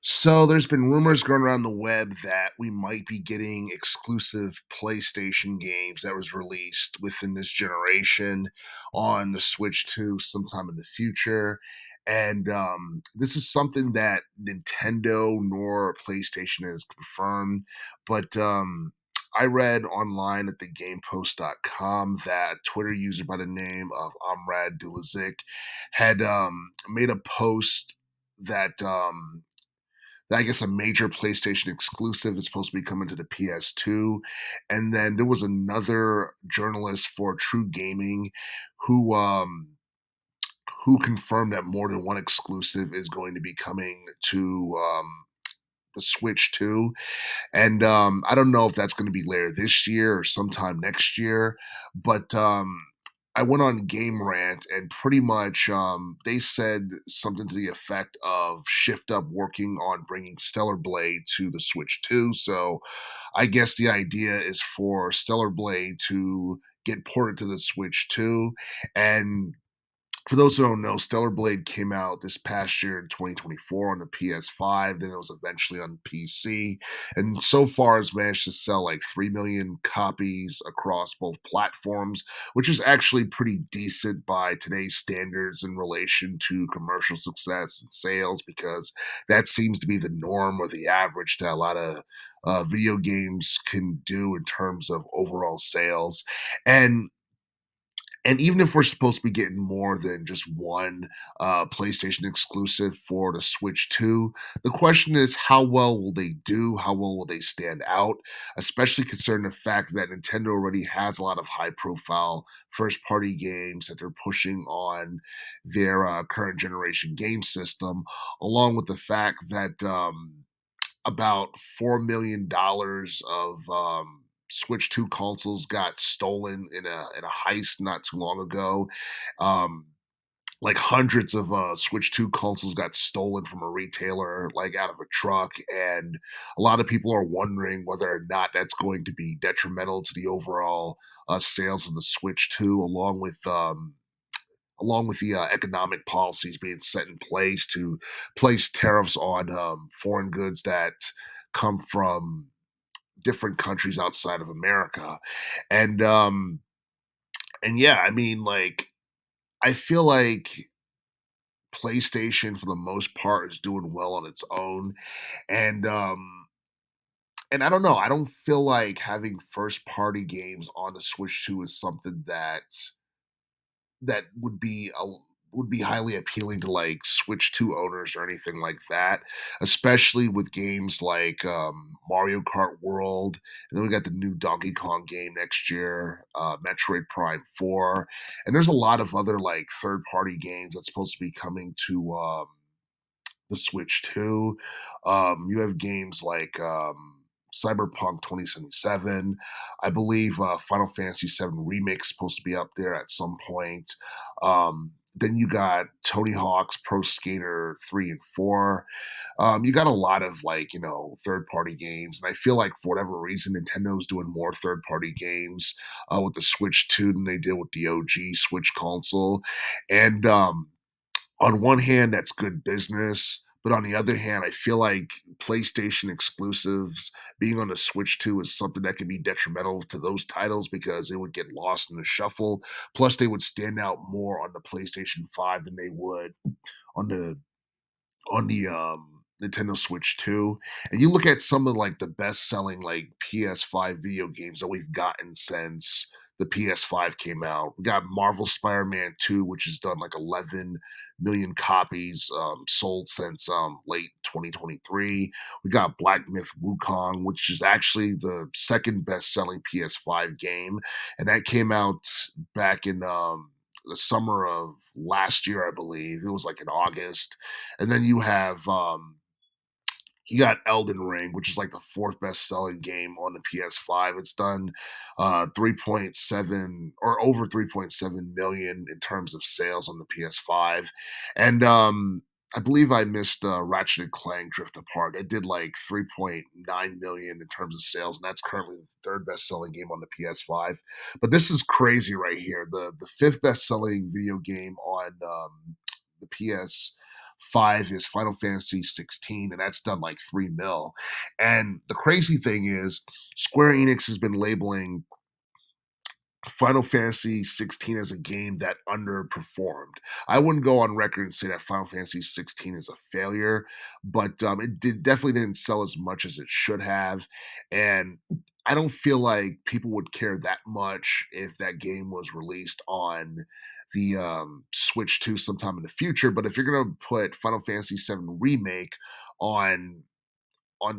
So there's been rumors going around the web that we might be getting exclusive PlayStation games that was released within this generation on the Switch 2 sometime in the future. And this is something that Nintendo nor PlayStation has confirmed. But I read online at thegamepost.com that Twitter user by the name of Amrad Dulazik had made a post that I guess a major PlayStation exclusive is supposed to be coming to the PS2. And then there was another journalist for True Gaming who who confirmed that more than one exclusive is going to be coming to the Switch 2. And I don't know if that's going to be later this year or sometime next year, but I went on Game Rant and pretty much they said something to the effect of Shift Up working on bringing Stellar Blade to the Switch 2. So I guess the idea is for Stellar Blade to get ported to the Switch 2. And for those who don't know, Stellar Blade came out this past year in 2024 on the PS5. Then it was eventually on PC, and so far has managed to sell like 3 million copies across both platforms, which is actually pretty decent by today's standards in relation to commercial success and sales, because that seems to be the norm or the average that a lot of video games can do in terms of overall sales. And even if we're supposed to be getting more than just one PlayStation exclusive for the Switch 2, the question is how well will they do? How well will they stand out? Especially considering the fact that Nintendo already has a lot of high profile first party games that they're pushing on their current generation game system, along with the fact that about $4 million of Switch 2 consoles got stolen in a heist not too long ago. Um, like hundreds of Switch 2 consoles got stolen from a retailer, like out of a truck, and a lot of people are wondering whether or not that's going to be detrimental to the overall sales of the Switch 2, along with the economic policies being set in place to place tariffs on foreign goods that come from different countries outside of America. And yeah, I mean, like, I feel like PlayStation for the most part is doing well on its own. And I don't know, I don't feel like having first party games on the Switch 2 is something that would be highly appealing to like Switch 2 owners or anything like that, especially with games like Mario Kart World. And then we got the new Donkey Kong game next year, Metroid Prime 4. And there's a lot of other like third party games that's supposed to be coming to the Switch 2. You have games like Cyberpunk 2077. I believe Final Fantasy VII Remake is supposed to be up there at some point. Then you got Tony Hawk's Pro Skater 3 and 4. You got a lot of like, third party games. And I feel like for whatever reason, Nintendo's doing more third party games with the Switch 2 than they did with the OG Switch console. And on one hand, that's good business. But on the other hand, I feel like PlayStation exclusives being on the Switch 2 is something that could be detrimental to those titles because it would get lost in the shuffle. Plus, they would stand out more on the PlayStation 5 than they would on the Nintendo Switch 2. And you look at some of like the best selling like PS5 video games that we've gotten since the PS5 came out. We got Marvel Spider-Man 2, which has done like 11 million copies sold since late 2023. We got Black Myth Wukong, which is actually the second best selling PS5 game. And that came out back in the summer of last year, I believe. It was like in August. And then you got Elden Ring, which is like the fourth best selling game on the PS5. It's done 3.7 or over 3.7 million in terms of sales on the PS5. And I believe I missed Ratchet and Clank Drift Apart. It did like 3.9 million in terms of sales, and that's currently the third best selling game on the PS5. But this is crazy right here. The fifth best selling video game on the PS 5 is Final Fantasy 16, and that's done like 3 mil. And the crazy thing is, Square Enix has been labeling Final Fantasy 16 as a game that underperformed. I wouldn't go on record and say that Final Fantasy 16 is a failure, but definitely didn't sell as much as it should have. And I don't feel like people would care that much if that game was released on the Switch 2 sometime in the future. But if you're going to put Final Fantasy 7 Remake on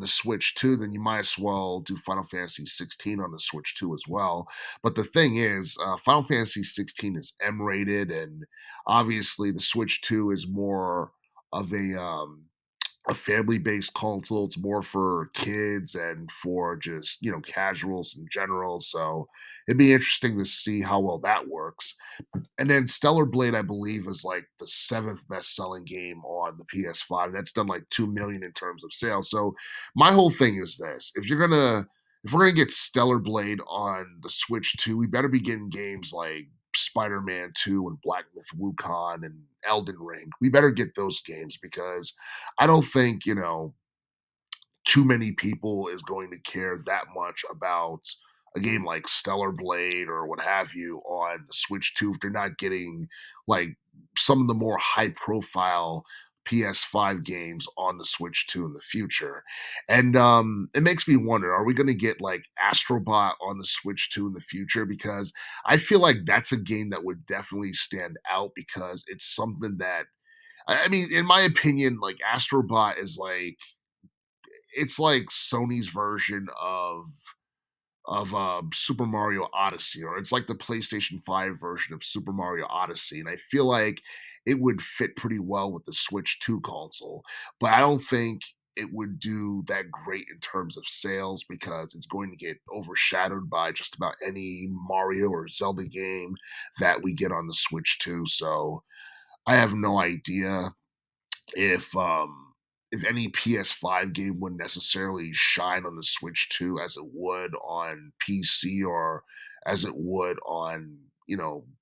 the Switch 2, then you might as well do Final Fantasy 16 on the Switch 2 as well. But the thing is, Final Fantasy 16 is M rated, and obviously the Switch 2 is more of a family based console. It's more for kids and for just casuals in general. So it'd be interesting to see how well that works. And then Stellar Blade, I believe, is like the seventh best selling game on the PS5. That's done like 2 million in terms of sales. So my whole thing is this: if we're gonna get Stellar Blade on the Switch 2, we better be getting games like Spider-Man 2 and Black Myth Wukong and Elden Ring. We better get those games because I don't think, too many people is going to care that much about a game like Stellar Blade or what have you on the Switch 2 if they're not getting like some of the more high profile PS5 games on the Switch 2 in the future. And it makes me wonder, are we going to get like Astrobot on the Switch 2 in the future? Because I feel like that's a game that would definitely stand out because it's something that I mean, in my opinion, like Astrobot is like it's like Sony's version of Super Mario Odyssey, or it's like the PlayStation 5 version of Super Mario Odyssey, and I feel like it would fit pretty well with the Switch 2 console, but I don't think it would do that great in terms of sales because it's going to get overshadowed by just about any Mario or Zelda game that we get on the Switch 2, so I have no idea if if any PS5 game would necessarily shine on the Switch 2 as it would on PC or as it would on,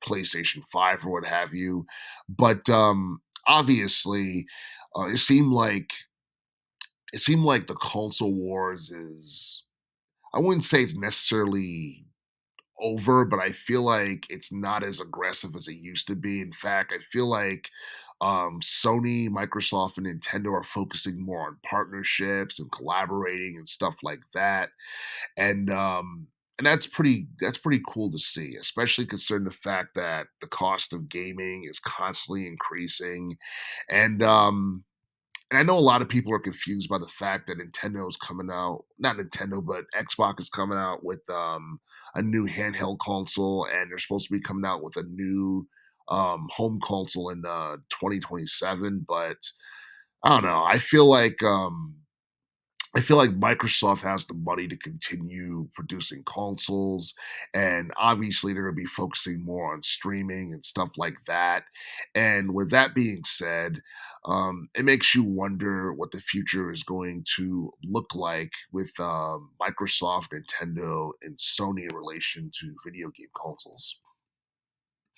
PlayStation 5 or what have you. But obviously, it seemed like the console wars is I wouldn't say it's necessarily over, but I feel like it's not as aggressive as it used to be. In fact, I feel like Sony, Microsoft, and Nintendo are focusing more on partnerships and collaborating and stuff like that. And that's pretty cool to see, especially considering the fact that the cost of gaming is constantly increasing. And and I know a lot of people are confused by the fact that Nintendo is coming out, not Nintendo, but Xbox is coming out with a new handheld console, and they're supposed to be coming out with a new home console in 2027. But I don't know. I feel like Microsoft has the money to continue producing consoles, and obviously they're going to be focusing more on streaming and stuff like that. And with that being said, it makes you wonder what the future is going to look like with Microsoft, Nintendo, and Sony in relation to video game consoles.